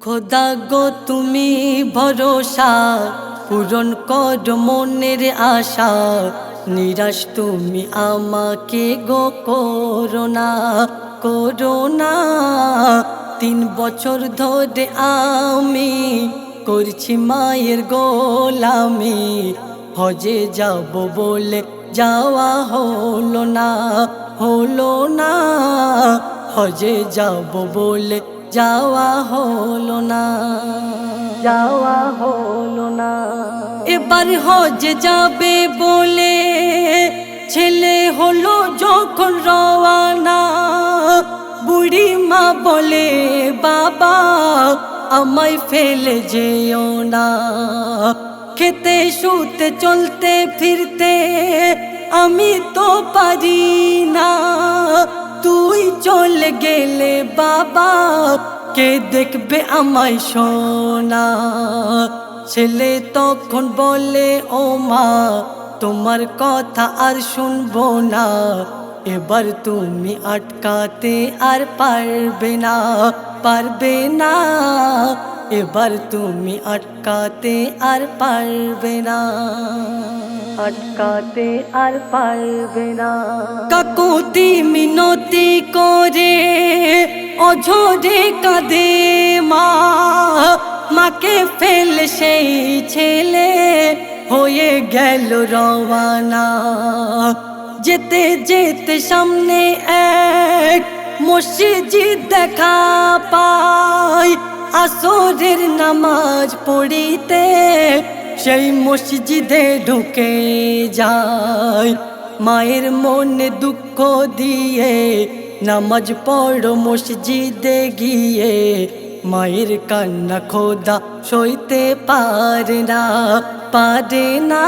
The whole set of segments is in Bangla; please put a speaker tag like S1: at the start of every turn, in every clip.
S1: খোদা গো তুমি ভরসা, পূরণ করো মনের আশা। নিরাশ তুমি আমাকে গো করোনা, করোনা। 3 বছর ধরে আমি করছি মায়ের গোলামি। হজে যাব বলে যাওয়া হলো না, হলো না। হজে যাব বলে যাওয়া হলো না, যাওয়া হলো না। এবার হজে যাবে বলে ছেলে হলো যখন রওয়ানা, বুড়ি মা বলে বাবা আমায় ফেলে যেও না। খেতে শুতে চলতে ফিরতে আমি তো পারি না, তুই চলে গেলে বাবা কে দেখবে আমায় সোনা। ছেলে তখন বলে ও মা তোমার কথা আর শুনবো না, এবার তুমি আটকাতে আর পারবে না, পারবে না। এবার তুমি আটকাতে আর পারবে না, আটকাতে আর পারবে না। কাকুতি মিনতি করে অঝরে কাঁদে মা, মাকে ফেলে সেই ছেলে হয়ে গেল রওয়ানা। যেতে যেতে সামনে এক মসজিদ দেখা পায়, আসরের নামাজ পড়িতে সেই মসজিদে ঢুকে যায়। মায়ের মনে দুঃখ দিয়ে নামাজ পড়ো মসজিদে গিয়ে, মায়ের কান্না খোদা সইতে পারে না, পারে না।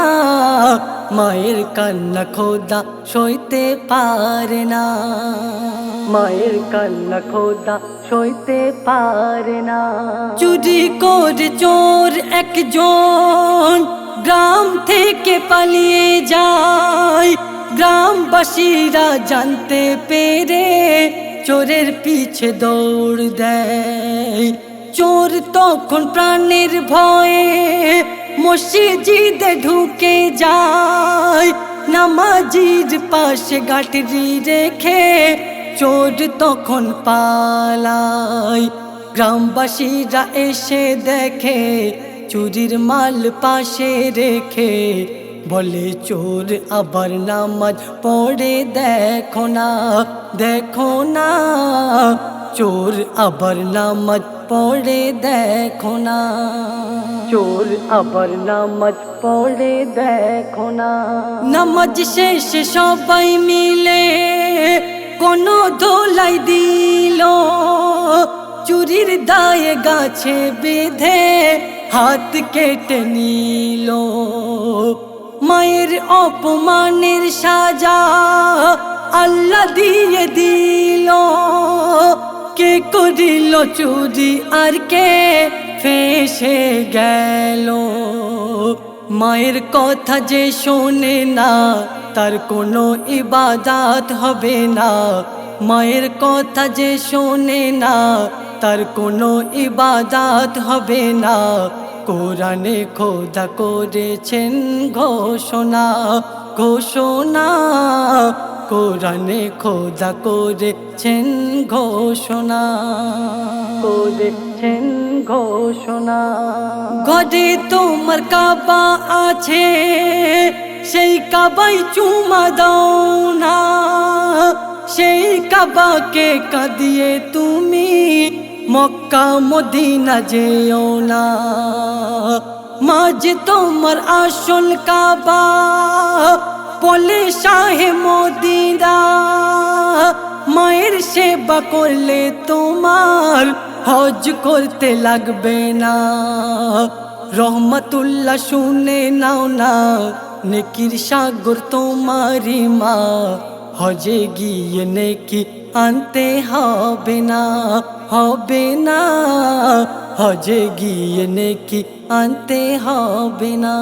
S1: মায়ের কান্না খোদা সইতে পারে না, মায়ের কান্না খোদা সইতে পারে না। চুরি করে চোর একজন গ্রাম থেকে পালিয়ে যায়, গ্রামবাসীরা জানতে পেরে চোরের পিছে দৌড় দেয়। চোর তখন প্রাণের ভয়ে মসজিদে ঢুকে যায়, নামাজির পাশে গাঁটরি রেখে চোর তখন পালায়। গ্রামবাসীরা এসে দেখে চুরির মাল পাশে রেখে, বলে চোর আবার নামাজ পড়ে দেখো না, দেখো না। চোর আবার নামাজ পড়ে দেখো না, চোর আবার নামাজ পড়ে দেখো না। নামাজ শেষে সবাই মিলে কোনো ধোলাই দিল, চুরির দায়ে গাছে বেঁধে হাত কেটে নিল। মায়ের অপমানের সাজা আল্লাহ দিয়ে দিল, কে করিল চুরি আর কে ফেঁসে গেল। মায়ের কথা যে শোনে না তার কোনো ইবাদত হবে না, মায়ের কথা যে শোনে না তার কোনো ইবাদত হবে না। কোরআনে খোদা করেছেন ঘোষণা, ঘোষণা। কোরআনে খোদা করেছেন ঘোষণা, করেছেন ঘোষণা। ঘরে তোমার কাবা আছে, সেই কাবায় চুমা দাও না, সেই কাবাকে কাঁদিয়ে তুমি মক্কা মদিনা যেও না। মাঝে তোমার আসল কাবা বলে শাহে মদিনা, মায়ের সেবা করলে তোমার হজ করতে লাগবে না। রহমতুল্লাহ শুনে নাও না, নেকির সাগর তোমারি মা, হজে গিয়ে নেকি আনতে হবে না, হবে না। হজে গিয়ে নেকি আনতে হবে না।